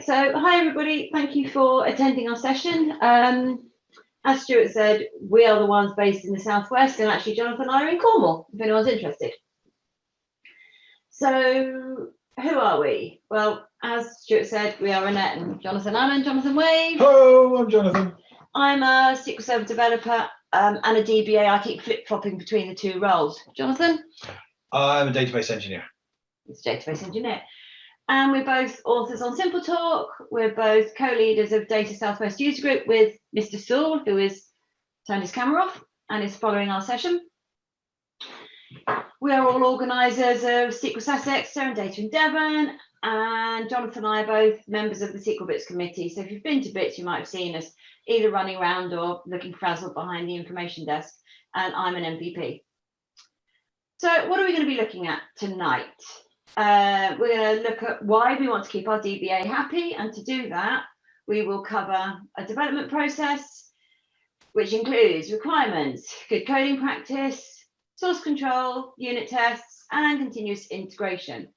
Right, so hi everybody, thank you for attending our session. As Stuart said, we are the ones based in the Southwest, and actually Jonathan and I are in Cornwall, if anyone's interested. So who are we? Well, as Stuart said, we are Annette and Jonathan Allen. Jonathan, wave. Hello, I'm Jonathan. I'm a SQL Server developer and a DBA. I keep flip-flopping between the two roles. Jonathan? I'm a database engineer. It's database engineer. And we're both authors on Simple Talk. We're both co-leaders of Data Southwest User Group with Mr. Saul, who has turned his camera off and is following our session. We are all organisers of SQL SAS Exeter and Data in Devon, and Jonathan and I are both members of the SQL Bits Committee. So if you've been to Bits, you might have seen us either running around or looking frazzled behind the information desk, and I'm an MVP. So what are we going to be looking at tonight? We're going to look at why we want to keep our DBA happy, and to do that we will cover a development process which includes requirements, good coding practice, source control, unit tests, and continuous integration.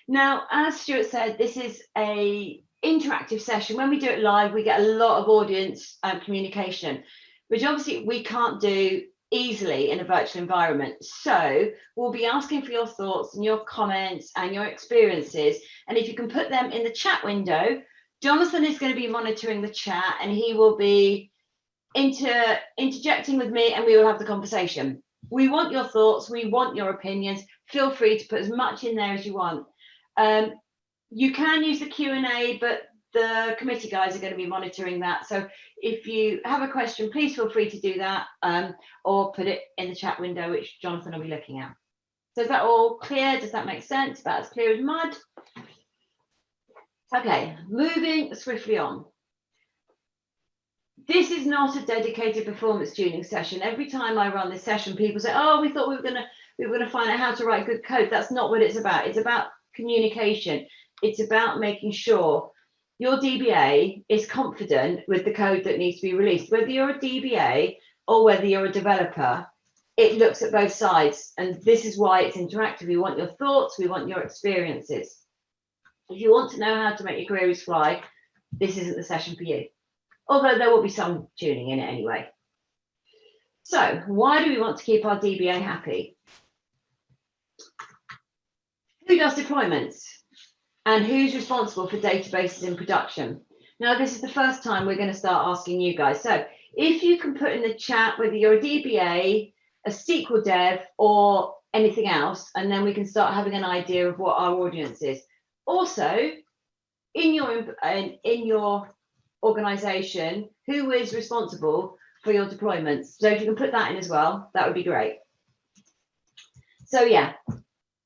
Now, as Stuart said, this is an interactive session. When we do it live, we get a lot of audience communication, which obviously we can't do easily in a virtual environment. So we'll be asking for your thoughts and your comments and your experiences. And if you can put them in the chat window, Jonathan is going to be monitoring the chat and he will be interjecting with me, and we will have the conversation. We want your thoughts, we want your opinions. Feel free to put as much in there as you want. You can use the Q&A, but the committee guys are going to be monitoring that. So if you have a question, please feel free to do that, or put it in the chat window, which Jonathan will be looking at. So is that all clear? Does that make sense? About as clear as mud? Okay, moving swiftly on. This is not a dedicated performance tuning session. Every time I run this session, people say, oh, we thought we were going to find out how to write good code. That's not what it's about. It's about communication. It's about making sure your DBA is confident with the code that needs to be released. Whether you're a DBA or whether you're a developer, it looks at both sides. And this is why it's interactive. We want your thoughts, we want your experiences. If you want to know how to make your queries fly, this isn't the session for you. Although there will be some tuning in it anyway. So why do we want to keep our DBA happy? Who does deployments? And who's responsible for databases in production? Now, this is the first time we're going to start asking you guys. So if you can put in the chat whether you're a DBA, a SQL dev, or anything else, and then we can start having an idea of what our audience is. Also, in your organization, who is responsible for your deployments? So if you can put that in as well, that would be great. So yeah,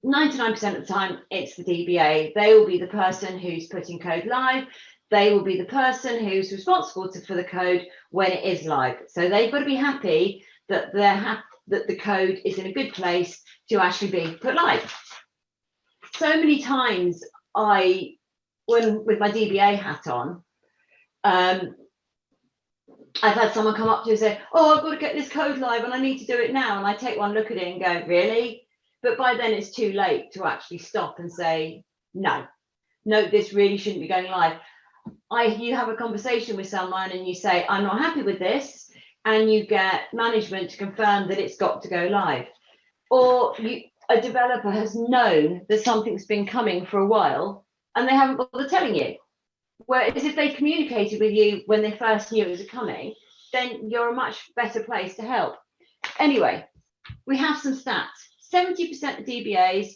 99% of the time, it's the DBA. They will be the person who's putting code live. They will be the person who's responsible for the code when it is live. So they've got to be happy that that the code is in a good place to actually be put live. So many times with my DBA hat on, I've had someone come up to me and say, oh, I've got to get this code live and I need to do it now. And I take one look at it and go, really? But by then it's too late to actually stop and say, no, this really shouldn't be going live. You have a conversation with someone and you say, I'm not happy with this, and you get management to confirm that it's got to go live. Or a developer has known that something's been coming for a while and they haven't bothered telling you. Whereas if they communicated with you when they first knew it was coming, then you're a much better place to help. Anyway, we have some stats. 70% of DBAs,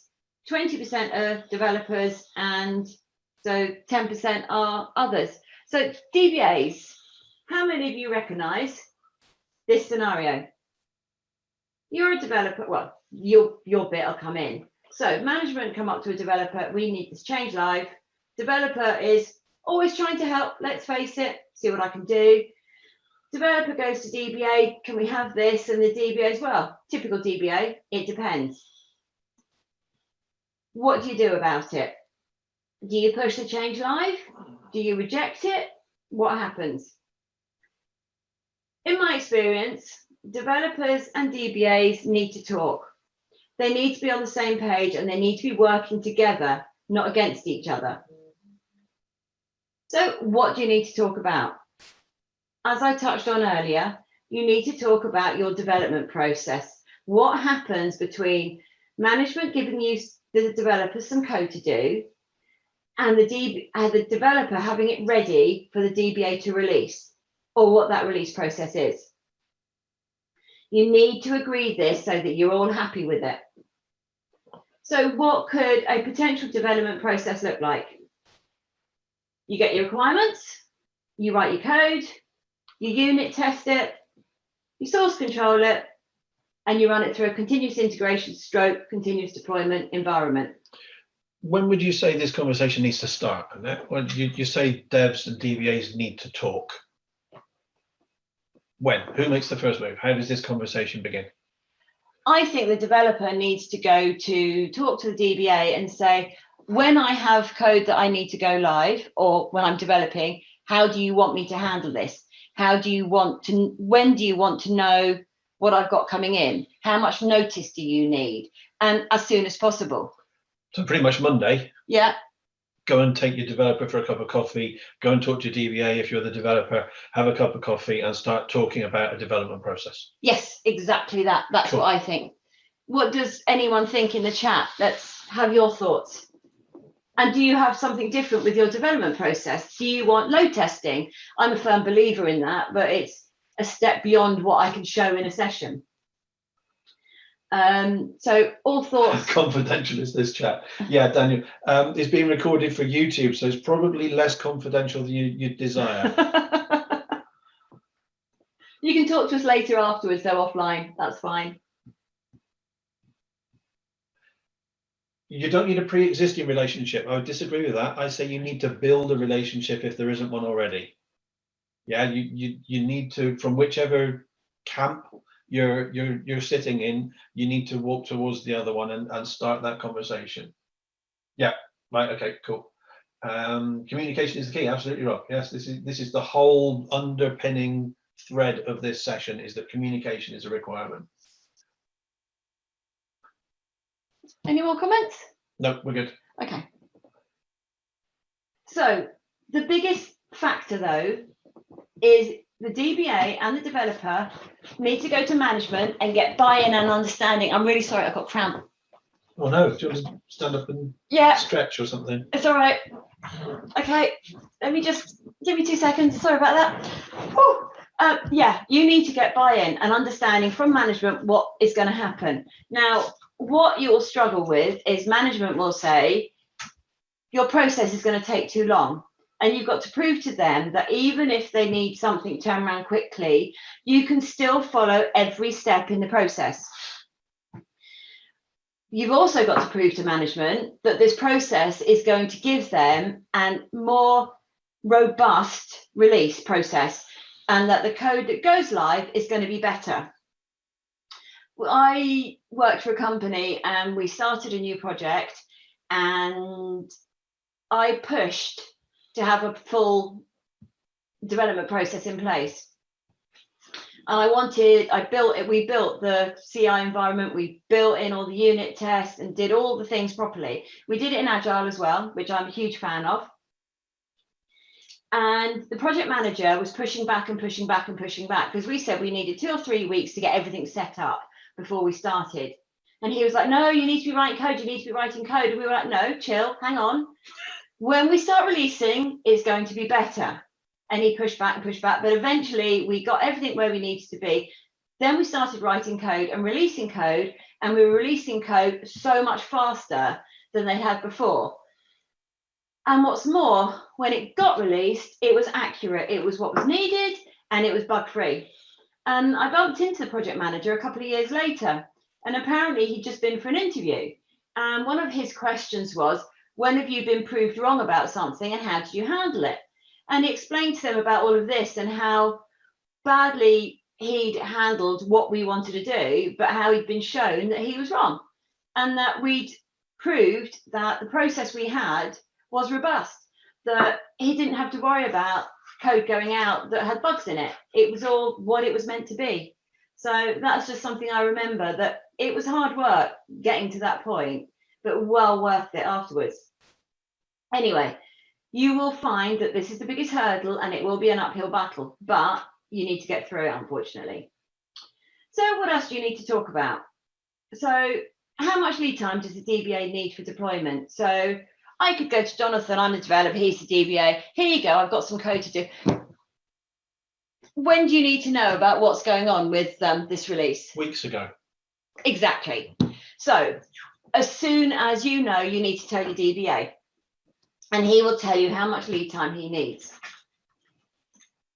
20% are developers, and so 10% are others. So DBAs, how many of you recognise this scenario? You're a developer, well, your bit will come in. So management come up to a developer, we need this change live. Developer is always trying to help, let's face it, see what I can do. Developer goes to DBA, can we have this? And the DBA as well. Typical DBA, it depends. What do you do about it? Do you push the change live? Do you reject it? What happens? In my experience, developers and DBAs need to talk. They need to be on the same page and they need to be working together, not against each other. So what do you need to talk about? As I touched on earlier, you need to talk about your development process. What happens between management giving you, the developer, some code to do, and the developer having it ready for the DBA to release, or what that release process is. You need to agree this so that you're all happy with it. So what could a potential development process look like? You get your requirements, you write your code, you unit test it, you source control it, and you run it through a continuous integration / continuous deployment environment. When would you say this conversation needs to start, Annette? When you say devs and DBAs need to talk. When? Who makes the first move? How does this conversation begin? I think the developer needs to go to talk to the DBA and say, when I have code that I need to go live, or when I'm developing, how do you want me to handle this? When do you want to know what I've got coming in? How much notice do you need? And as soon as possible. So pretty much Monday. Yeah. Go and take your developer for a cup of coffee, go and talk to your DBA if you're the developer, have a cup of coffee and start talking about a development process. Yes, exactly that. That's cool. What I think. What does anyone think in the chat? Let's have your thoughts. And do you have something different with your development process? Do you want load testing? I'm a firm believer in that, but it's a step beyond what I can show in a session. So all thoughts. Confidential is this chat. Yeah, Daniel, it's being recorded for YouTube, so it's probably less confidential than you'd desire. You can talk to us later afterwards, though, offline. That's fine. You don't need a pre-existing relationship. I would disagree with that. I say you need to build a relationship if there isn't one already. Yeah, you need to, from whichever camp you're sitting in, you need to walk towards the other one and start that conversation. Yeah, right, okay, cool. Communication is the key, absolutely right. Yes, this is the whole underpinning thread of this session, is that communication is a requirement. Any more comments? No, we're good. Okay. So the biggest factor, though, is the DBA and the developer need to go to management and get buy-in and understanding. I'm really sorry, I've got cramp. Oh no, do you want to stand up and stretch or something? It's all right. Okay, let me just, give me 2 seconds. Sorry about that. Whew. Yeah, you need to get buy-in and understanding from management what is going to happen. Now, what you will struggle with is management will say, your process is going to take too long. And you've got to prove to them that even if they need something turned around quickly, you can still follow every step in the process. You've also got to prove to management that this process is going to give them a more robust release process, and that the code that goes live is going to be better. I worked for a company and we started a new project, and I pushed to have a full development process in place. And we built the CI environment, we built in all the unit tests and did all the things properly. We did it in Agile as well, which I'm a huge fan of. And the project manager was pushing back and pushing back and pushing back, because we said we needed 2 or 3 weeks to get everything set up before we started. And he was like, no, you need to be writing code, you need to be writing code. And we were like, no, chill, hang on. When we start releasing, it's going to be better. And he pushed back and pushed back, but eventually we got everything where we needed to be. Then we started writing code and releasing code, and we were releasing code so much faster than they had before. And what's more, when it got released, it was accurate. It was what was needed, and it was bug-free. And I bumped into the project manager a couple of years later, and apparently he'd just been for an interview. And one of his questions was, when have you been proved wrong about something, and how did you handle it? And he explained to them about all of this and how badly he'd handled what we wanted to do, but how he'd been shown that he was wrong, and that we'd proved that the process we had was robust, that he didn't have to worry about code going out that had bugs in it. It was all what it was meant to be. So that's just something I remember, that it was hard work getting to that point, but well worth it afterwards. Anyway, You will find that this is the biggest hurdle and it will be an uphill battle, but you need to get through it, unfortunately. So what else do you need to talk about? So how much lead time does the DBA need for deployment? So I could go to Jonathan, I'm the developer, he's the DBA. Here you go, I've got some code to do. When do you need to know about what's going on with this release? Weeks ago. Exactly. So as soon as you know, you need to tell your DBA, and he will tell you how much lead time he needs.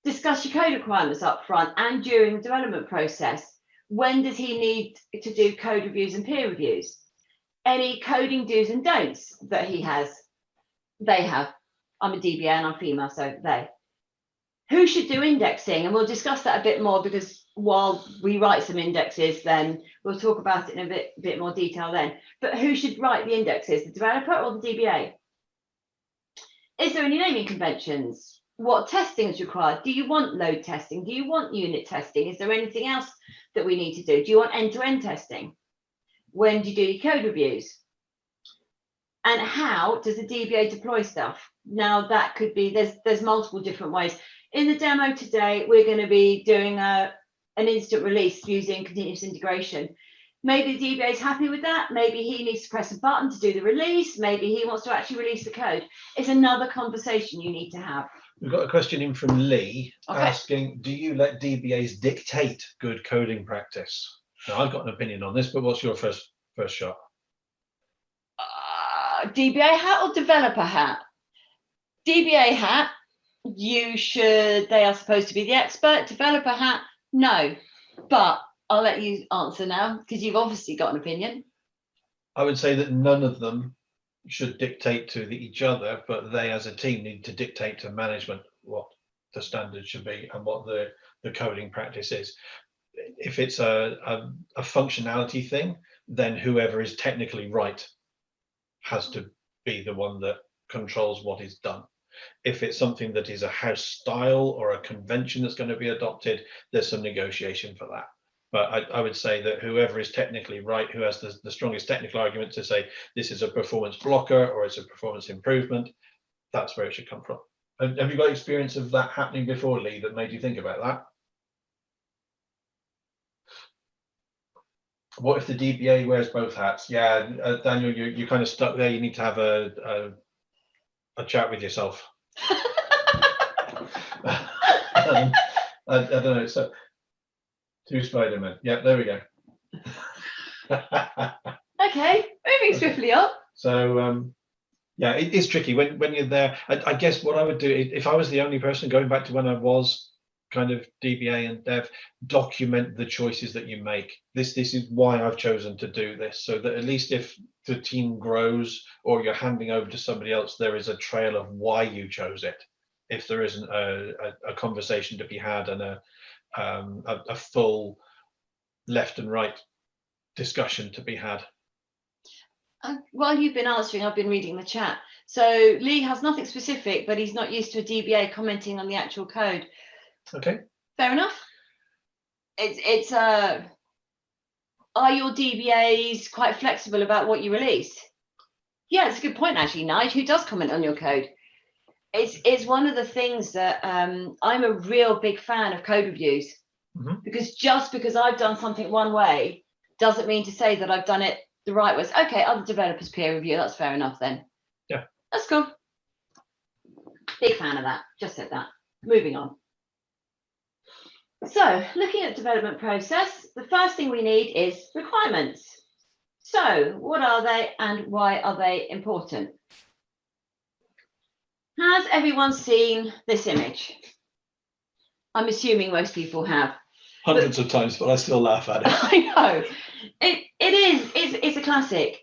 Discuss your code requirements up front and during the development process. When does he need to do code reviews and peer reviews? Any coding do's and don'ts that he has? They have. I'm a DBA and I'm female, so they. Who should do indexing? And we'll discuss that a bit more, because while we write some indexes, then we'll talk about it in a bit more detail then. But who should write the indexes, the developer or the DBA? Is there any naming conventions? What testing is required? Do you want load testing? Do you want unit testing? Is there anything else that we need to do? Do you want end-to-end testing? When do you do your code reviews? And how does the DBA deploy stuff? Now that could be, there's multiple different ways. In the demo today, we're going to be doing an instant release using continuous integration. Maybe the DBA is happy with that. Maybe he needs to press a button to do the release. Maybe he wants to actually release the code. It's another conversation you need to have. We've got a question in from Lee, Okay. asking, do you let DBAs dictate good coding practice? Now, I've got an opinion on this, but what's your first shot? DBA hat or developer hat? DBA hat, they are supposed to be the expert. Developer hat, no. But I'll let you answer now, because you've obviously got an opinion. I would say that none of them should dictate to each other, but they as a team need to dictate to management what the standard should be and what the coding practice is. If it's a functionality thing, then whoever is technically right has to be the one that controls what is done. If it's something that is a house style or a convention that's going to be adopted, there's some negotiation for that. But I would say that whoever is technically right, who has the strongest technical argument to say this is a performance blocker or it's a performance improvement, that's where it should come from. Have you got experience of that happening before, Lee, that made you think about that? What if the DBA wears both hats? Yeah, Daniel, you're kind of stuck there. You need to have a chat with yourself. I don't know. So, two Spider-Men. Yeah, there we go. Okay, moving swiftly on. So, yeah, it is tricky when you're there. I guess what I would do, if I was the only person, going back to when I was kind of DBA and dev, document the choices that you make. This is why I've chosen to do this, so that at least if the team grows or you're handing over to somebody else, there is a trail of why you chose it. If there isn't a conversation to be had and a full left and right discussion to be had. While you've been answering, I've been reading the chat. So Lee has nothing specific, but he's not used to a DBA commenting on the actual code. Okay. Fair enough. It's are your DBAs quite flexible about what you release? Yeah, it's a good point actually, Nige. Who does comment on your code? It's one of the things that I'm a real big fan of code reviews, because just because I've done something one way doesn't mean to say that I've done it the right way. Okay, other developers peer review, that's fair enough then. Yeah. That's cool. Big fan of that. Just said that. Moving on. So looking at development process, the first thing we need is requirements. So what are they and why are they important? Has everyone seen this image? I'm assuming most people have. Hundreds of times, but I still laugh at it. I know. It's a classic.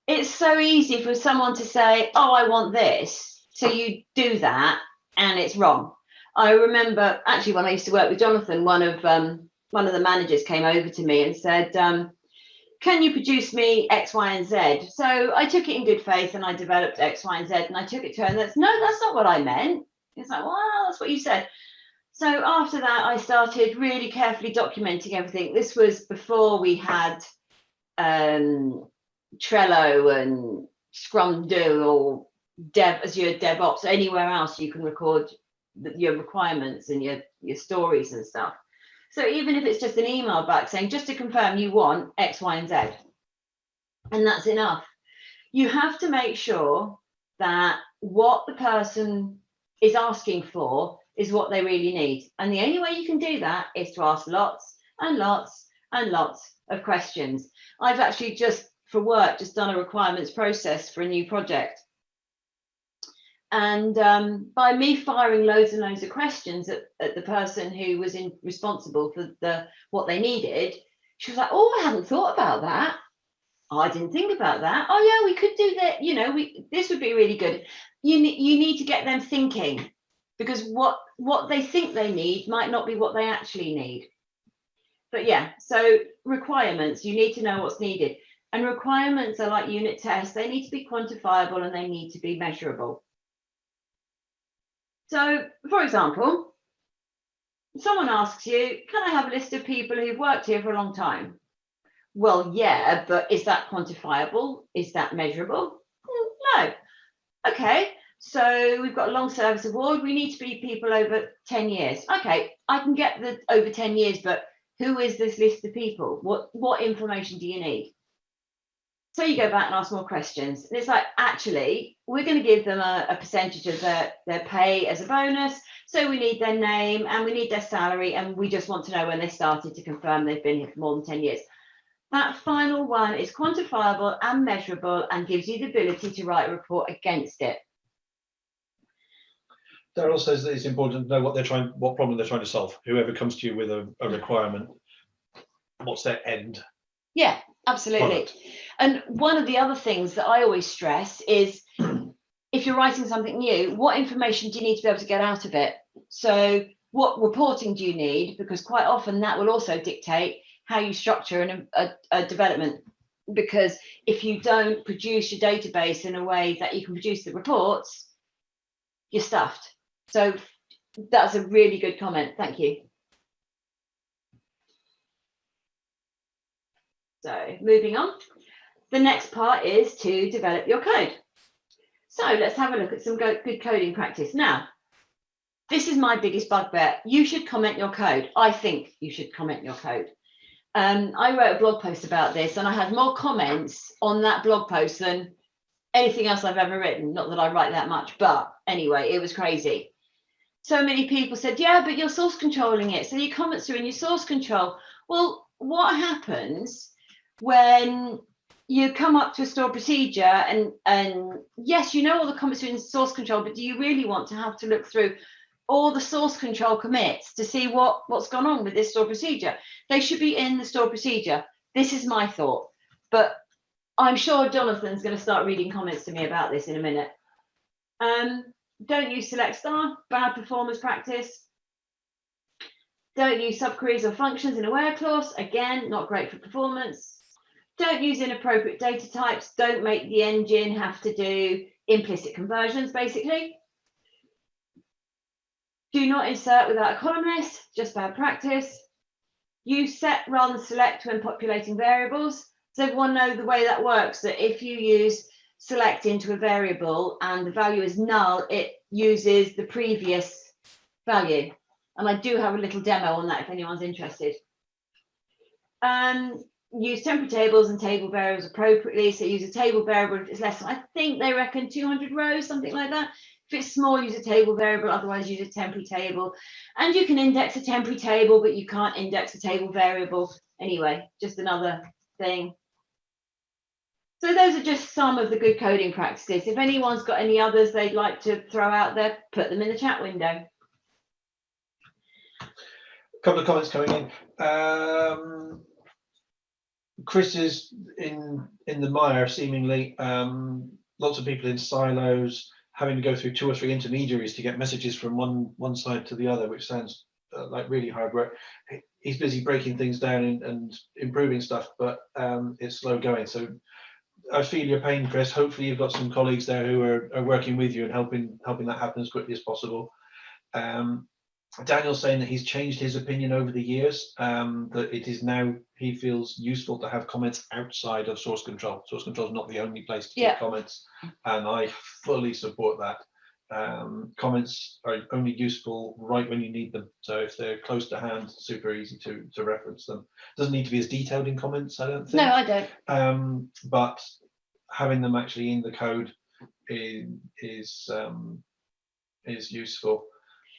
It's so easy for someone to say, oh, I want this. So you do that and it's wrong. I remember actually when I used to work with Jonathan, one of the managers came over to me and said, can you produce me X, Y, and Z? So I took it in good faith and I developed X, Y, and Z, and I took it to her and that's, no, that's not what I meant. It's like, well, that's what you said. So after that, I started really carefully documenting everything. This was before we had Trello and Scrum Do or Azure DevOps, anywhere else you can record your requirements and your stories and stuff. So even if it's just an email back saying, just to confirm you want X, Y, and Z, and that's enough. You have to make sure that what the person is asking for is what they really need. And the only way you can do that is to ask lots and lots and lots of questions. I've actually just, for work, just done a requirements process for a new project. And by me firing loads and loads of questions at the person who was responsible for what they needed, she was like, oh, I hadn't thought about that. I didn't think about that. Oh yeah, we could do that. You know, this would be really good. You need to get them thinking, because what they think they need might not be what they actually need. But yeah, so requirements, you need to know what's needed. And requirements are like unit tests. They need to be quantifiable and they need to be measurable. So, for example, someone asks you, can I have a list of people who've worked here for a long time? Well, yeah, but is that quantifiable? Is that measurable? No. Okay, so we've got a long service award. We need to be people over 10 years. Okay, I can get the over 10 years, but who is this list of people? What information do you need? So you go back and ask more questions. And it's like, actually, we're going to give them a percentage of their pay as a bonus. So we need their name and we need their salary. And we just want to know when they started to confirm they've been here for more than 10 years. That final one is quantifiable and measurable and gives you the ability to write a report against it. Daryl says that it's important to know what problem they're trying to solve. Whoever comes to you with a requirement, what's their end? Yeah, absolutely. Product. And one of the other things that I always stress is, if you're writing something new, what information do you need to be able to get out of it? So what reporting do you need? Because quite often that will also dictate how you structure a development. Because if you don't produce your database in a way that you can produce the reports, you're stuffed. So that's a really good comment. Thank you. So moving on. The next part is to develop your code. So let's have a look at some good coding practice. Now, this is my biggest bugbear. You should comment your code. I think you should comment your code. I wrote a blog post about this and I had more comments on that blog post than anything else I've ever written. Not that I write that much, but anyway, it was crazy. So many people said, yeah, but you're source controlling it. So your comments are in your source control. Well, what happens when you come up to a stored procedure and yes, you know all the comments are in source control, but do you really want to have to look through all the source control commits to see what's gone on with this stored procedure? They should be in the stored procedure. This is my thought, but I'm sure Jonathan's going to start reading comments to me about this in a minute. Don't use select star, bad performance practice. Don't use subqueries or functions in a where clause. Again, not great for performance. Don't use inappropriate data types. Don't make the engine have to do implicit conversions, basically. Do not insert without a column list, just bad practice. Use set rather than select when populating variables. Does everyone know the way that works? That if you use select into a variable and the value is null, it uses the previous value. And I do have a little demo on that if anyone's interested. Use temporary tables and table variables appropriately. So use a table variable if it's less than, I think they reckon 200 rows, something like that. If it's small, use a table variable, otherwise use a temporary table. And you can index a temporary table, but you can't index a table variable. Anyway, just another thing. So those are just some of the good coding practices. If anyone's got any others they'd like to throw out there, put them in the chat window. A couple of comments coming in. Chris is in the mire, seemingly. Lots of people in silos, having to go through 2 or 3 intermediaries to get messages from one side to the other, which sounds like really hard work. He's busy breaking things down and improving stuff, but it's slow going. So I feel your pain, Chris. Hopefully you've got some colleagues there who are working with you and helping that happen as quickly as possible. Daniel's saying that he's changed his opinion over the years, that it is now, he feels useful to have comments outside of source control. Source control is not the only place to Yeah. take comments, and I fully support that. Comments are only useful right when you need them. So if they're close to hand, super easy to reference them. Doesn't need to be as detailed in comments, I don't think. No, I don't. But having them actually in the code is useful.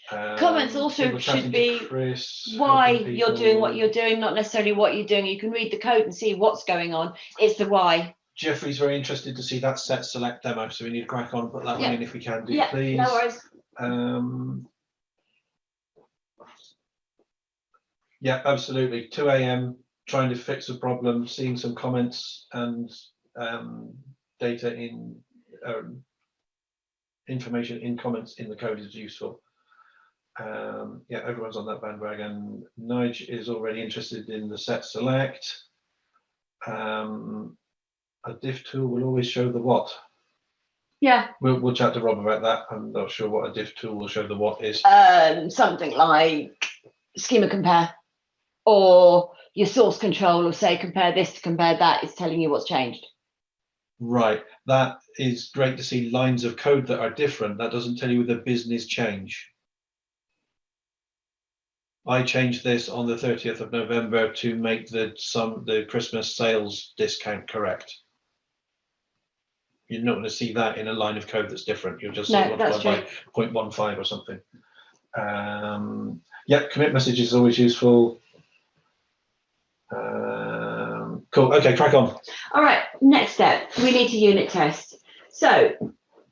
Comments also people should chatting to be Chris, why helping you're doing what people. you're doing, not necessarily what you're doing. You can read the code and see what's going on. It's the why. Jeffrey's very interested to see that set select demo, so we need to crack on, put that one Yeah. in if we can do, Yeah, please. no worries. Yeah, absolutely. 2 a.m. trying to fix a problem, seeing some comments and data in information in comments in the code is useful. Yeah, everyone's on that bandwagon. Nige is already interested in the set select. A diff tool will always show the what. Yeah. We'll chat to Rob about that. I'm not sure what a diff tool will show the what is. Something like schema compare, or your source control will say compare this to compare that. It's telling you what's changed. Right, that is great to see lines of code that are different. That doesn't tell you the business change. I changed this on the 30th of November to make the Christmas sales discount correct. You're not going to see that in a line of code that's different. You'll just see it multiplied by 0.15 or something. Yeah, commit message is always useful. Cool. Okay, crack on. All right, next step, we need to unit test. So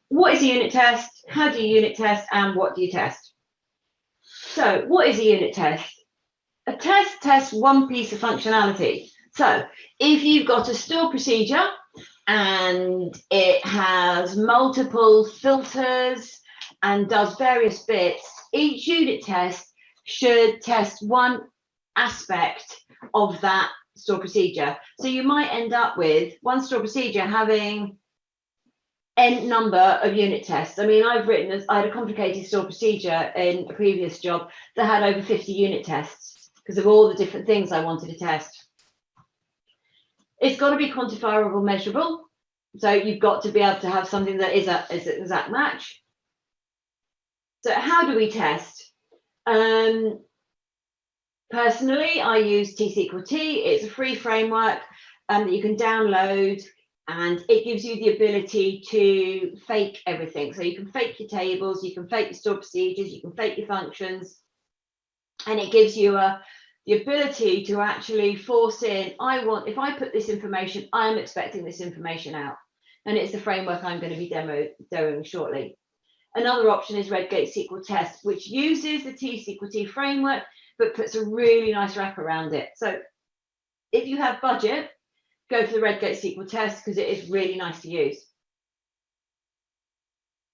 what is a unit test? How do you unit test, and what do you test? So what is a unit test? A test tests one piece of functionality. So if you've got a store procedure and it has multiple filters and does various bits, each unit test should test one aspect of that store procedure. So you might end up with one store procedure having n number of unit tests. I mean, I had a complicated store procedure in a previous job that had over 50 unit tests because of all the different things I wanted to test. It's got to be quantifiable, measurable. So you've got to be able to have something that is an exact match. So how do we test? Personally, I use T-SQL-T. It's a free framework that you can download, and it gives you the ability to fake everything. So you can fake your tables, you can fake your store procedures, you can fake your functions, and it gives you the ability to actually force in, if I put this information, I'm expecting this information out. And it's the framework I'm going to be demoing shortly. Another option is Redgate SQL Test, which uses the T-SQL-T framework, but puts a really nice wrap around it. So if you have budget, go for the Redgate SQL Test because it is really nice to use.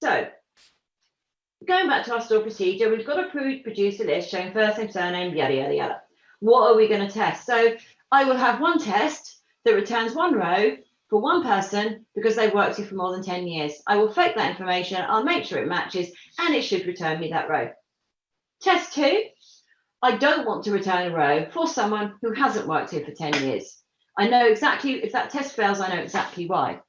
So going back to our store procedure, we've got to produce a list showing first name, surname, yada, yada, yada. What are we going to test? So I will have one test that returns one row for one person because they've worked here for more than 10 years. I will fake that information, I'll make sure it matches, and it should return me that row. Test 2, I don't want to return a row for someone who hasn't worked here for 10 years. I know exactly, if that test fails, I know exactly why.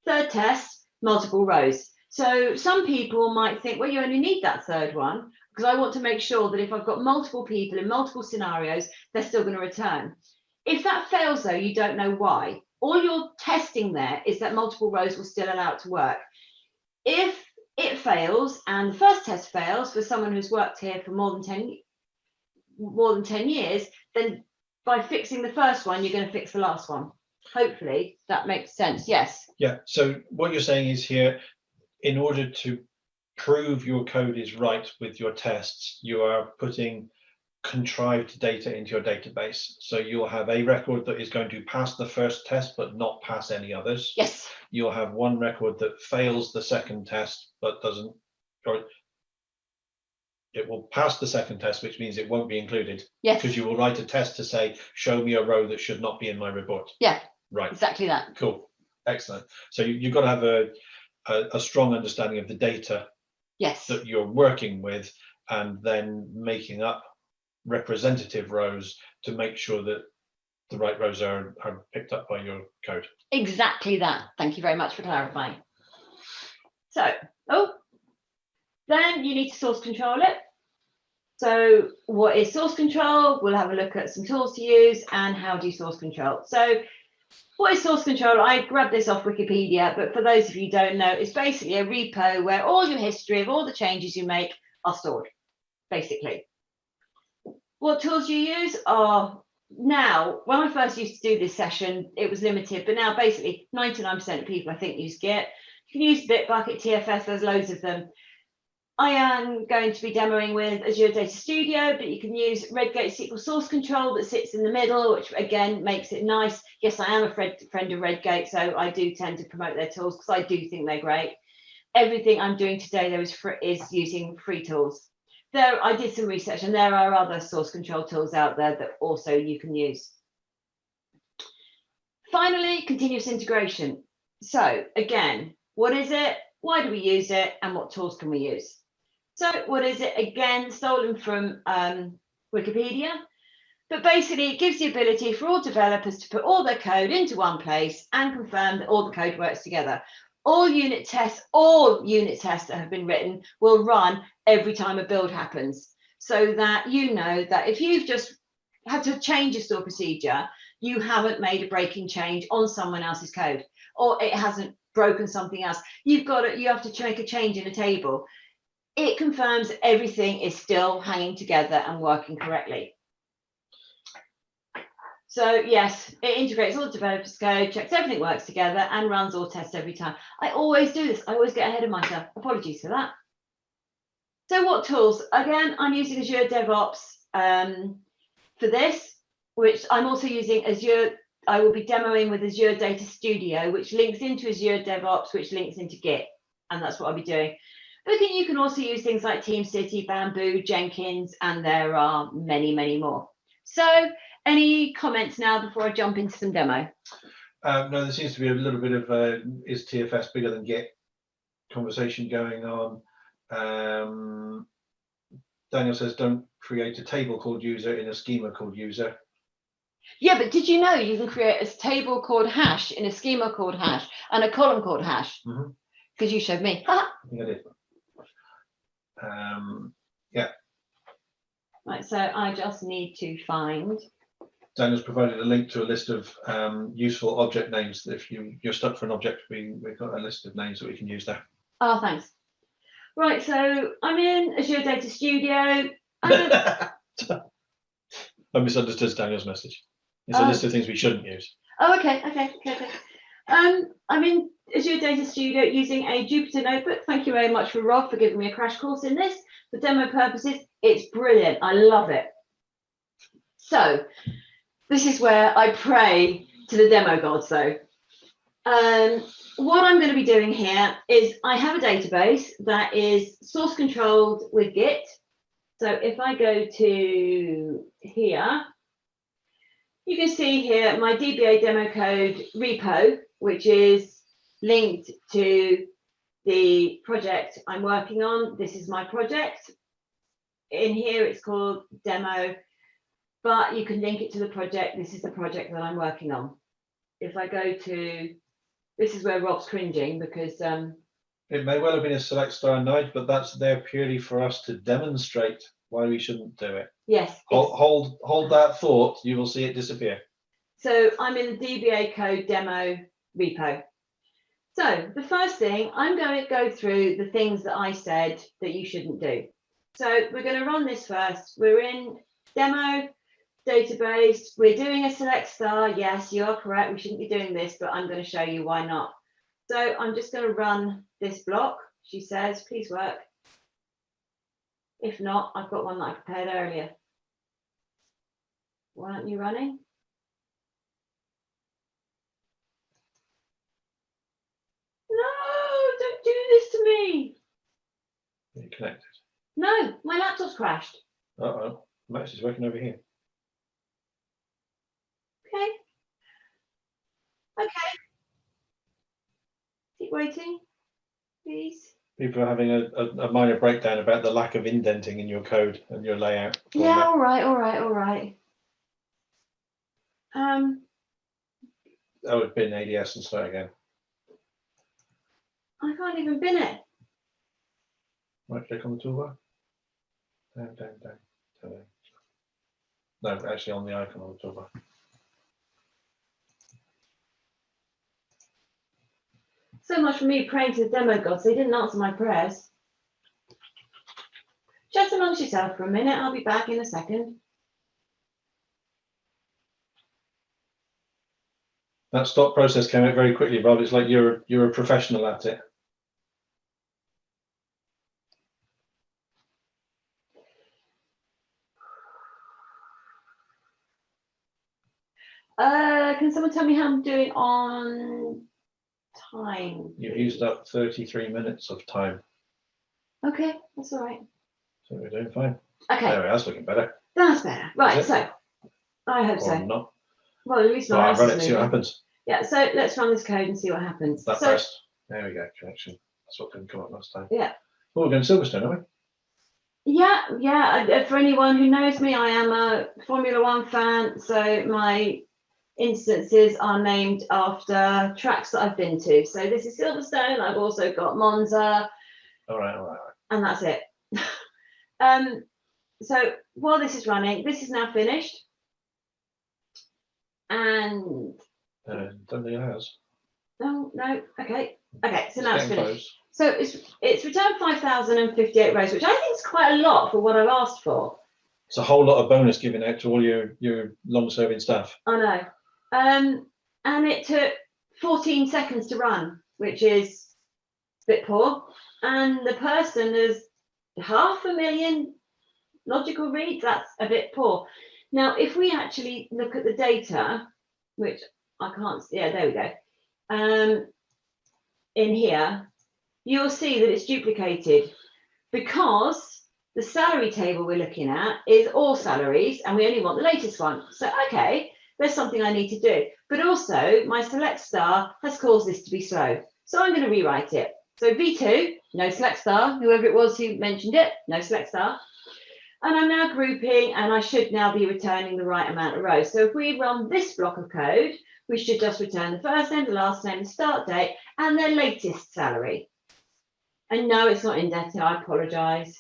Third test, multiple rows. So some people might think, well, you only need that third one because I want to make sure that if I've got multiple people in multiple scenarios, they're still going to return. If that fails, though, you don't know why. All you're testing there is that multiple rows will still allow it to work. If it fails and the first test fails for someone who's worked here for more than 10 years, then by fixing the first one, you're going to fix the last one. Hopefully that makes sense. Yes. Yeah. So what you're saying is here, in order to prove your code is right with your tests, you are putting contrived data into your database. So you'll have a record that is going to pass the first test but not pass any others. Yes. You'll have one record that fails the second test but doesn't, or it will pass the second test, which means it won't be included. Yes. Because you will write a test to say, show me a row that should not be in my report. Yeah. Right. Exactly that. Cool. Excellent. So you've got to have a strong understanding of the data yes. that you're working with, and then making up representative rows to make sure that the right rows are picked up by your code. Exactly that. Thank you very much for clarifying. So, then you need to source control it. So what is source control? We'll have a look at some tools to use and how do you source control. So what is source control? I grabbed this off Wikipedia, but for those of you who don't know, it's basically a repo where all your history of all the changes you make are stored, basically. What tools you use are now, when I first used to do this session, it was limited, but now basically 99% of people I think use Git. You can use Bitbucket, TFS, there's loads of them. I am going to be demoing with Azure Data Studio, but you can use Redgate SQL source control that sits in the middle, which again makes it nice. Yes, I am a friend of Redgate, so I do tend to promote their tools because I do think they're great. Everything I'm doing today there is using free tools. I did some research and there are other source control tools out there that also you can use. Finally, continuous integration. So again, what is it? Why do we use it? And what tools can we use? So what is it? Again, stolen from Wikipedia, but basically it gives the ability for all developers to put all their code into one place and confirm that all the code works together. All unit tests that have been written will run every time a build happens, so that you know that if you've just had to change a store procedure, you haven't made a breaking change on someone else's code, or it hasn't broken something else. You have to make a change in a table. It confirms everything is still hanging together and working correctly. So yes, it integrates all the developers' code, checks everything works together, and runs all tests every time. I always do this. I always get ahead of myself. Apologies for that. So what tools? Again, I'm using Azure DevOps for this, which I'm also using Azure. I will be demoing with Azure Data Studio, which links into Azure DevOps, which links into Git, and that's what I'll be doing. But then you can also use things like TeamCity, Bamboo, Jenkins, and there are many, many more. So any comments now before I jump into some demo? No, there seems to be a little bit of is TFS bigger than Git conversation going on. Daniel says don't create a table called user in a schema called user. Yeah, but did you know you can create a table called hash in a schema called hash and a column called hash? Because you showed me. I think I did. Yeah. Right, so I just need to find. Daniel's provided a link to a list of useful object names. If you're stuck for an object, we've got a list of names that we can use there. Oh, thanks. Right, so I'm in Azure Data Studio. I misunderstood Daniel's message. It's a list of things we shouldn't use. Oh, okay. I'm in Azure Data Studio using a Jupyter notebook. Thank you very much for Rob for giving me a crash course in this. For demo purposes, it's brilliant. I love it. So this is where I pray to the demo gods, though. What I'm going to be doing here is I have a database that is source controlled with Git. So if I go to here, you can see here my DBA demo code repo, which is linked to the project I'm working on. This is my project. In here, it's called demo, but you can link it to the project. This is the project that I'm working on. If I go to, this is where Rob's cringing because it may well have been a select star node, but that's there purely for us to demonstrate why we shouldn't do it. Yes. Hold that thought. You will see it disappear. So I'm in the DBA code demo repo. So the first thing, I'm going to go through the things that I said that you shouldn't do. So we're going to run this first. We're in demo database. We're doing a select star. Yes, you are correct. We shouldn't be doing this, but I'm going to show you why not. So I'm just going to run this block. She says, please work. If not, I've got one that I prepared earlier. Why aren't you running? No, don't do this to me. Are you connected? No, my laptop's crashed. Uh-oh. Max is working over here. Okay. Okay. Keep waiting, please. People are having a minor breakdown about the lack of indenting in your code and your layout. Yeah, all right. I would bin ADS and start again. I can't even bin it. Right click on the toolbar. Down. No, actually on the icon on the toolbar. So much for me praying to the demo gods. They didn't answer my prayers. Just amongst yourself for a minute. I'll be back in a second. That stop process came out very quickly, Rob. It's like you're a professional at it. Can someone tell me how I'm doing on time? You've used up 33 minutes of time. Okay, that's all right. So we're doing fine. Okay. There, that's looking better. That's better. Right, so I hope Or so. not. Well, at least my Right, mouse run is it, see what moving. happens. Yeah, so let's run this code and see what happens. That So, first. There we go, connection. That's what didn't come up last time. yeah. Oh, we're going to Silverstone, are we? Yeah. For anyone who knows me, I am a Formula One fan, so my instances are named after tracks that I've been to. So this is Silverstone. I've also got Monza. All right. And that's it. So while this is running, this is now finished. And Don't think it has. no, okay, so now it's getting finished. close. So it's returned 5,058 rows, which I think is quite a lot for what I've asked for. It's a whole lot of bonus given out to all your long-serving staff. I know. And it took 14 seconds to run, which is a bit poor. And the person has 500,000 logical reads. That's a bit poor. Now, if we actually look at the data, which I can't see, yeah, there we go. In here, you'll see that it's duplicated because the salary table we're looking at is all salaries and we only want the latest one. So, okay, there's something I need to do. But also, my select star has caused this to be slow. So I'm going to rewrite it. So V2, no select star, whoever it was who mentioned it, no select star. And I'm now grouping, and I should now be returning the right amount of rows. So if we run this block of code, we should just return the first name, the last name, the start date, and their latest salary. And no, it's not indexed, I apologise.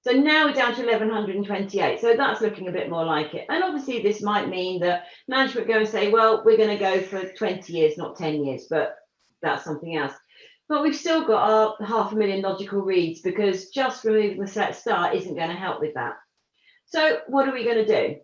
So now we're down to 1,128. So that's looking a bit more like it. And obviously this might mean that management go and say, well, we're going to go for 20 years, not 10 years, but that's something else. But we've still got our 500,000 logical reads because just removing the select star isn't going to help with that. So what are we going to do?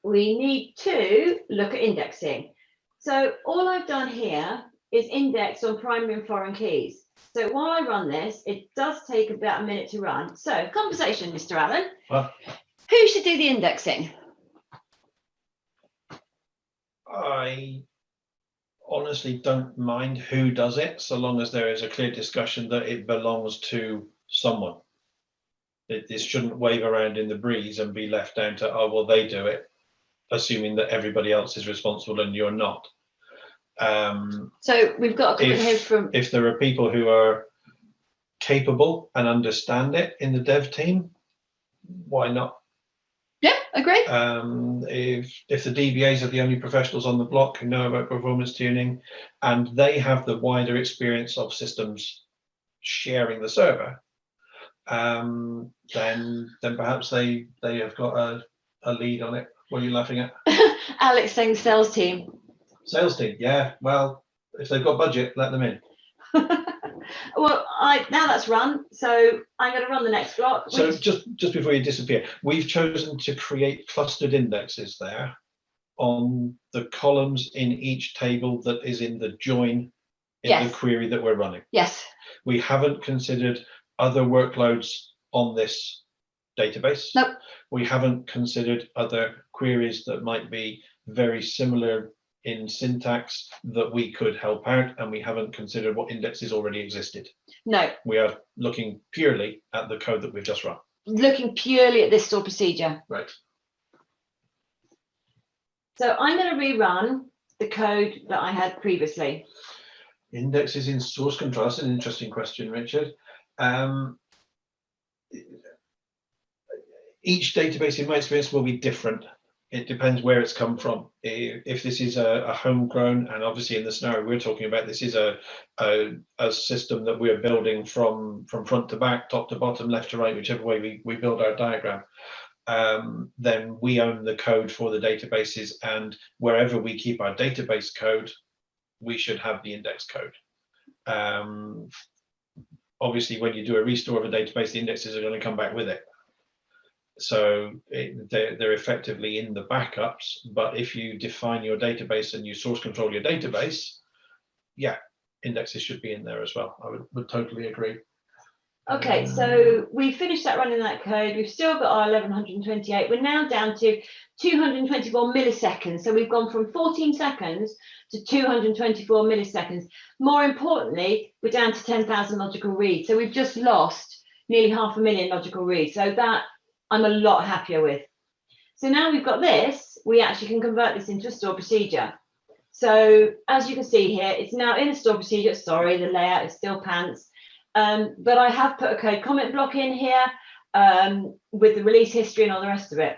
We need to look at indexing. So all I've done here is index on primary and foreign keys. So while I run this, it does take about a minute to run. So conversation, Mr. Allen. Who should do the indexing? I honestly don't mind who does it, so long as there is a clear discussion that it belongs to someone. This shouldn't wave around in the breeze and be left down to, oh, well, they do it, assuming that everybody else is responsible and you're not. So we've got a comment here from... If there are people who are capable and understand it in the dev team, why not? Yeah, agree. If the DBAs are the only professionals on the block who know about performance tuning and they have the wider experience of systems sharing the server, then perhaps they have got a lead on it. What are you laughing at? Alex saying sales team. Sales team, yeah. Well, if they've got budget, let them in. Well, now that's run, so I'm going to run the next block. So just before you disappear, we've chosen to create clustered indexes there on the columns in each table that is in the join in the query that we're running. Yes. We haven't considered other workloads on this database. Nope. We haven't considered other queries that might be very similar in syntax that we could help out, and we haven't considered what indexes already existed. No. We are looking purely at the code that we've just run. Looking purely at this store procedure. Right. So I'm going to rerun the code that I had previously. Indexes in source control. That's an interesting question, Richard. Each database, in my experience, will be different. It depends where it's come from. If this is a homegrown, and obviously in the scenario we're talking about, this is a system that we're building from front to back, top to bottom, left to right, whichever way we build our diagram, then we own the code for the databases, and wherever we keep our database code, we should have the index code. Obviously, when you do a restore of a database, the indexes are going to come back with it. So they're effectively in the backups, but if you define your database and you source control your database, yeah, indexes should be in there as well. I would totally agree. Okay, so we finished that running that code. We've still got our 1128. We're now down to 224 milliseconds. So we've gone from 14 seconds to 224 milliseconds. More importantly, we're down to 10,000 logical reads. So we've just lost nearly 500,000 logical reads. So that I'm a lot happier with. So now we've got this, we actually can convert this into a store procedure. So as you can see here, it's now in a store procedure. Sorry, the layout is still pants. But I have put a code comment block in here with the release history and all the rest of it.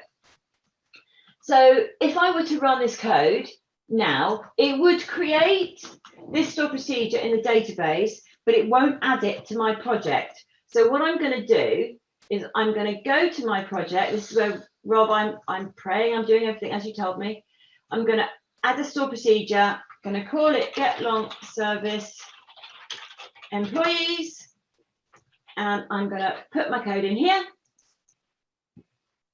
So if I were to run this code now, it would create this store procedure in the database, but it won't add it to my project. So what I'm going to do is I'm going to go to my project. This is where, Rob, I'm praying, I'm doing everything as you told me. I'm going to add a store procedure, going to call it get long service employees, and I'm going to put my code in here,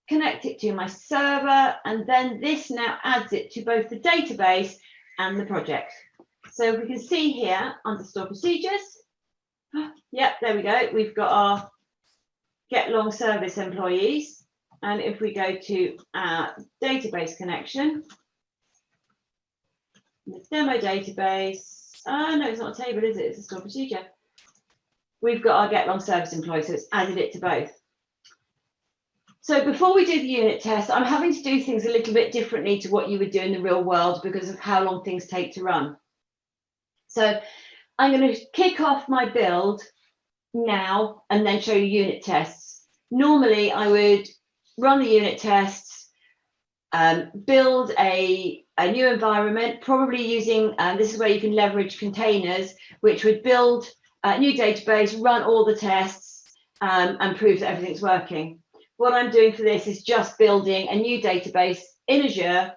connect it to my server, and then this now adds it to both the database and the project. So we can see here under store procedures, yep, there we go, we've got our get long service employees, and if we go to our database connection, the demo database, no, it's not a table, is it? It's a store procedure. We've got our get long service employees, so it's added it to both. So before we do the unit test, I'm having to do things a little bit differently to what you would do in the real world because of how long things take to run. So I'm going to kick off my build now and then show you unit tests. Normally I would run the unit tests, build a new environment, probably using, this is where you can leverage containers, which would build a new database, run all the tests, and prove that everything's working. What I'm doing for this is just building a new database in Azure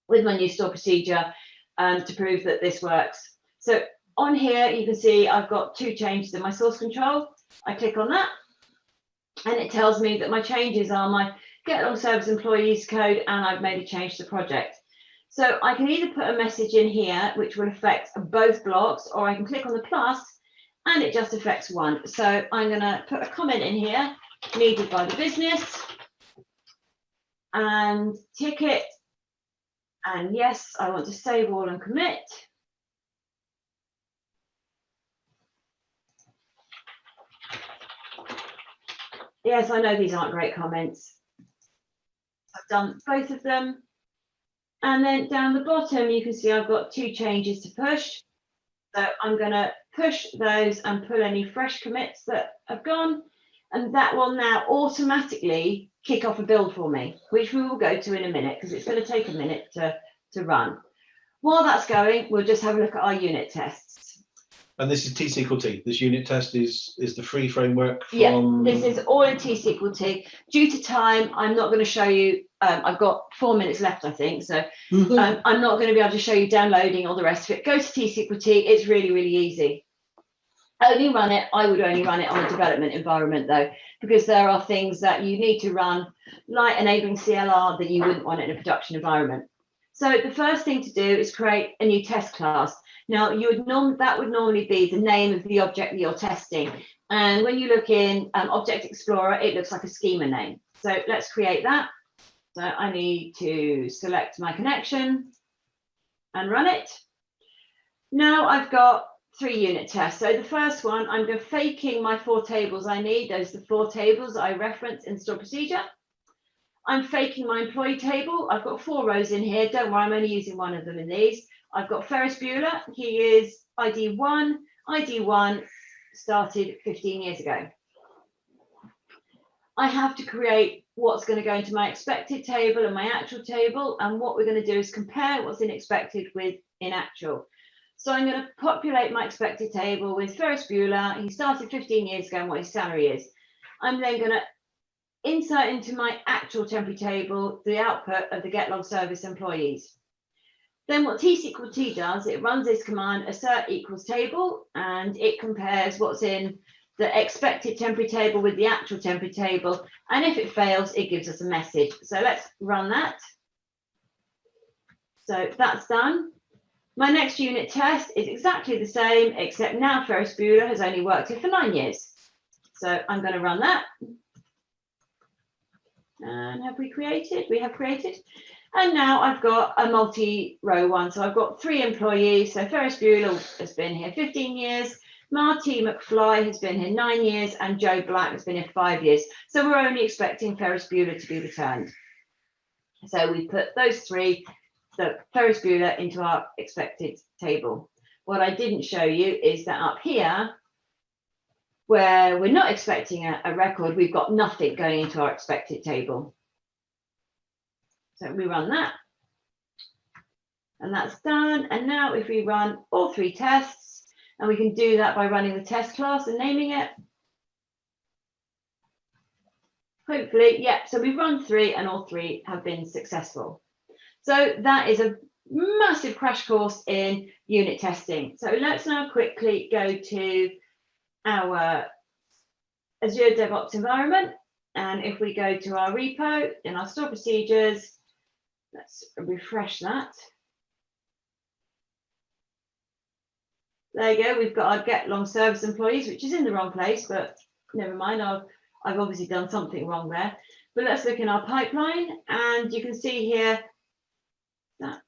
with my new store procedure to prove that this works. So on here, you can see I've got two changes in my source control. I click on that, and it tells me that my changes are my get long service employees code, and I've made a change to the project. So I can either put a message in here, which will affect both blocks, or I can click on the plus, and it just affects one. So I'm going to put a comment in here, needed by the business, and tick it. And yes, I want to save all and commit. Yes, I know these aren't great comments. I've done both of them. And then down the bottom, you can see I've got two changes to push. So I'm going to push those and pull any fresh commits that have gone. And that will now automatically kick off a build for me, which we will go to in a minute because it's going to take a minute to run. While that's going, we'll just have a look at our unit tests. And this is T-SQL-T. This unit test is the free framework from... Yeah, this is all in T-SQL-T. Due to time, I'm not going to show you, I've got 4 minutes left, I think, so I'm not going to be able to show you downloading all the rest of it. Go to T-SQL-T, it's really, really easy. I would only run it on a development environment though, because there are things that you need to run, like enabling CLR, that you wouldn't want in a production environment. So the first thing to do is create a new test class. Now, that would normally be the name of the object that you're testing. And when you look in Object Explorer, it looks like a schema name. So let's create that. So I need to select my connection and run it. Now I've got 3 unit tests. So the first one, I'm going faking my 4 tables I need. Those are the 4 tables I reference in store procedure. I'm faking my employee table. I've got 4 rows in here. Don't worry, I'm only using one of them in these. I've got Ferris Bueller. He is ID1. ID1 started 15 years ago. I have to create what's going to go into my expected table and my actual table. And what we're going to do is compare what's in expected with in actual. So I'm going to populate my expected table with Ferris Bueller. He started 15 years ago and what his salary is. I'm then going to insert into my actual temporary table the output of the get log service employees. Then what T-SQL does, it runs this command assert equals table, and it compares what's in the expected temporary table with the actual temporary table, and if it fails, it gives us a message. So let's run that. So that's done. My next unit test is exactly the same, except now Ferris Bueller has only worked here for 9 years. So I'm going to run that. And have we created? We have created. And now I've got a multi-row one. So I've got 3 employees. So Ferris Bueller has been here 15 years. Marty McFly has been here 9 years, and Joe Black has been here 5 years. So we're only expecting Ferris Bueller to be returned. So we put those 3, the Ferris Bueller, into our expected table. What I didn't show you is that up here, where we're not expecting a record, we've got nothing going into our expected table. So we run that, and that's done. And now if we run all 3 tests, and we can do that by running the test class and naming it. Hopefully, yeah, so we've run 3 and all 3 have been successful. So that is a massive crash course in unit testing. So let's now quickly go to our Azure DevOps environment. And if we go to our repo in our store procedures, let's refresh that. There you go, we've got our get long service employees, which is in the wrong place, but never mind, I've obviously done something wrong there. But let's look in our pipeline, and you can see here that,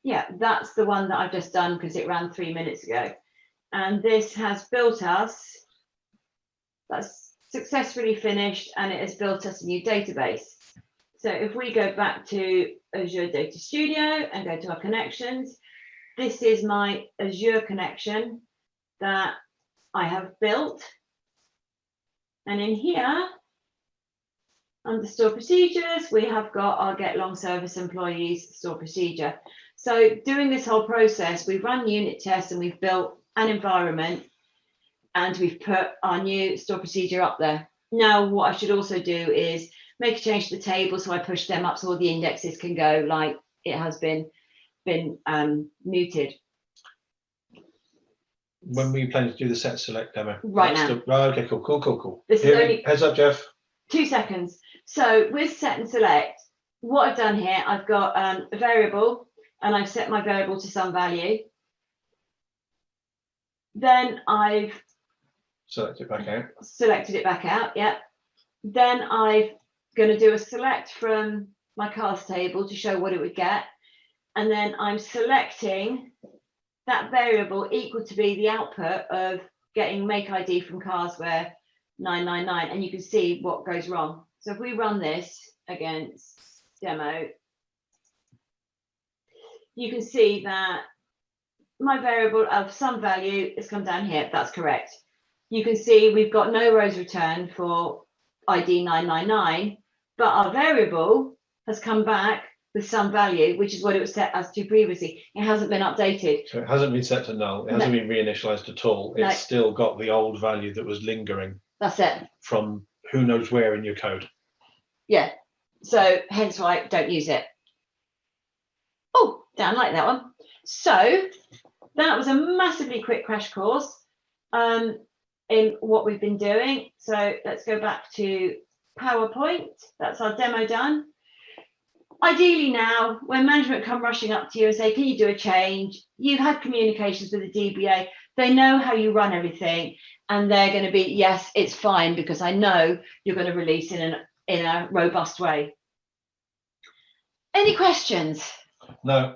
yeah, that's the one that I've just done because it ran 3 minutes ago. And this has built us, that's successfully finished, and it has built us a new database. So if we go back to Azure Data Studio and go to our connections, this is my Azure connection that I have built. And in here, under store procedures, we have got our get long service employees store procedure. So doing this whole process, we've run unit tests and we've built an environment and we've put our new store procedure up there. Now, what I should also do is make a change to the table, so I push them up so all the indexes can go like it has been muted. When were you planning to do the set select demo? Right now. Right, okay, cool. This is only heads up, Jeff. 2 seconds. So with set and select, what I've done here, I've got a variable and I've set my variable to some value. Then I've Select it back out. Selected it back out, yeah. Then I'm going to do a select from my cars table to show what it would get. And then I'm selecting that variable equal to be the output of getting make ID from cars where 999, and you can see what goes wrong. So if we run this against demo, you can see that my variable of some value has come down here. That's correct. You can see we've got no rows returned for ID 999, but our variable has come back with some value, which is what it was set as to previously. It hasn't been updated. So it hasn't been set to null. It hasn't been reinitialized at all. It's still got the old value that was lingering. That's it. From who knows where in your code. Yeah. So hence why I don't use it. Oh, don't like that one. So that was a massively quick crash course in what we've been doing. So let's go back to PowerPoint. That's our demo done. Ideally now, when management come rushing up to you and say, can you do a change? You've had communications with the DBA. They know how you run everything. And they're going to be, yes, it's fine, because I know you're going to release in a robust way. Any questions? No.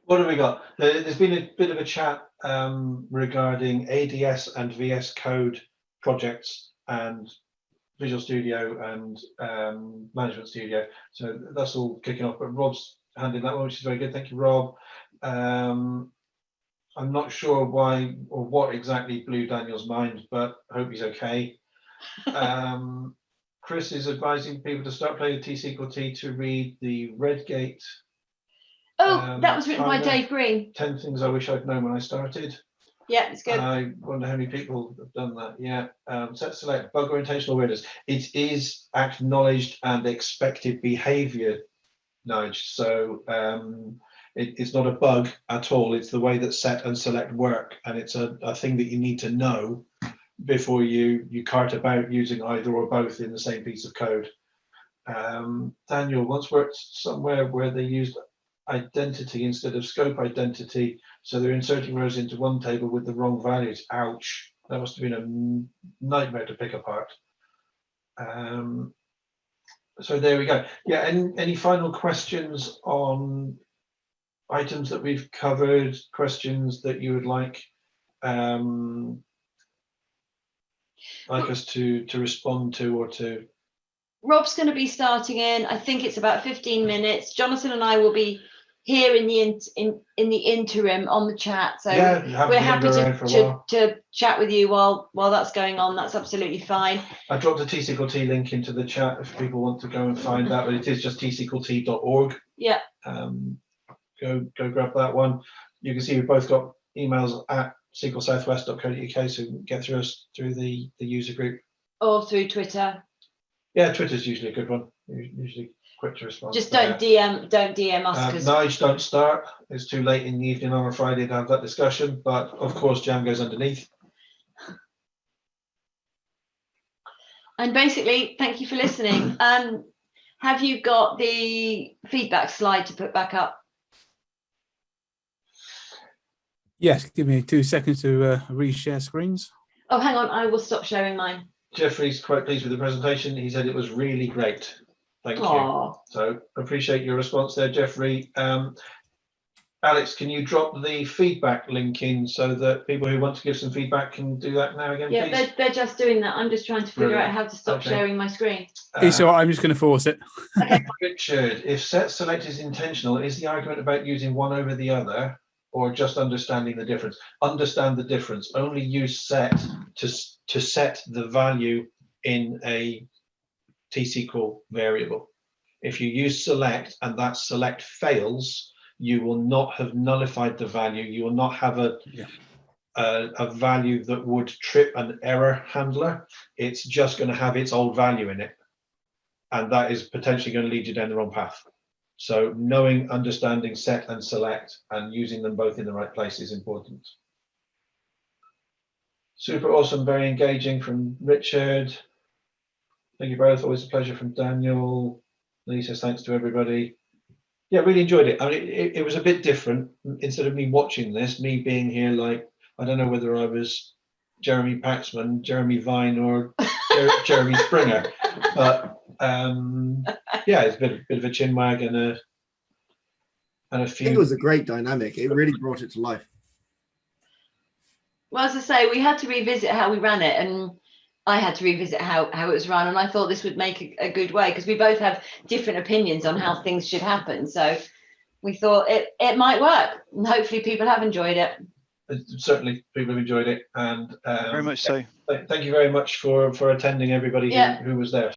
What have we got? There's been a bit of a chat regarding ADS and VS Code projects and Visual Studio and Management Studio. So that's all kicking off. But Rob's handling that one, which is very good. Thank you, Rob. I'm not sure why or what exactly blew Daniel's mind, but I hope he's okay. Chris is advising people to start playing the T-SQL to read the Redgate. Oh, that was written by timer. Dave Green. 10 things I wish I'd known when I started. Yeah, it's good. I wonder how many people have done that. Yeah. Set select bug or intentional awareness. It is acknowledged and expected behavior, Nudge. So it's not a bug at all. It's the way that set and select work, and it's a thing that you need to know before you cart about using either or both in the same piece of code. Daniel once worked somewhere where they used identity instead of scope identity, so they're inserting rows into one table with the wrong values. Ouch, that must have been a nightmare to pick apart. So there we go. Yeah, any final questions on items that we've covered, questions that you would like us to respond to or to? Rob's going to be starting in, I think it's about 15 minutes. Jonathan and I will be here in the interim on the chat. So yeah, we're happy to chat with you while that's going on. That's absolutely fine. I dropped a T-SQL link into the chat if people want to go and find that, but it is just tsqlt.org. Yeah. Go grab that one. You can see we've both got emails at sqlsouthwest.co.uk, so get through us through the user group. Or through Twitter. Yeah, Twitter's usually a good one. Usually quick to respond. Just don't DM us. Nige, don't start. It's too late in the evening on a Friday to have that discussion, but of course Jam goes underneath. And basically, thank you for listening. Have you got the feedback slide to put back up? Yes, give me 2 seconds to reshare screens. Oh, hang on, I will stop sharing mine. Jeffrey's quite pleased with the presentation. He said it was really great. Thank you. So appreciate your response there, Jeffrey. Alex, can you drop the feedback link in so that people who want to give some feedback can do that now again, yeah, please? they're just doing that. I'm just trying to figure out how to stop sharing my screen. So I'm just going to force it. Okay. Richard, if set select is intentional, is the argument about using one over the other or just understanding the difference? Understand the difference. Only use set to set the value in a T-SQL variable. If you use select and that select fails, you will not have nullified the value. You will not have a value that would trip an error handler. It's just going to have its old value in it. And that is potentially going to lead you down the wrong path. So knowing, understanding set and select and using them both in the right place is important. Super awesome, very engaging from Richard. Thank you both, always a pleasure from Daniel. Lee says thanks to everybody. Yeah, really enjoyed it. I mean, it was a bit different. Instead of me watching this, me being here, like, I don't know whether I was Jeremy Paxman, Jeremy Vine, or Jeremy Springer, but yeah, it's a bit of a chin wag and a few. I think it was a great dynamic. It really brought it to life. Well, as I say, we had to revisit how we ran it, and I had to revisit how it was run, and I thought this would make a good way because we both have different opinions on how things should happen. So we thought it might work, and hopefully people have enjoyed it. Certainly, people have enjoyed it, and very much so. Thank you very much for attending, everybody who was there.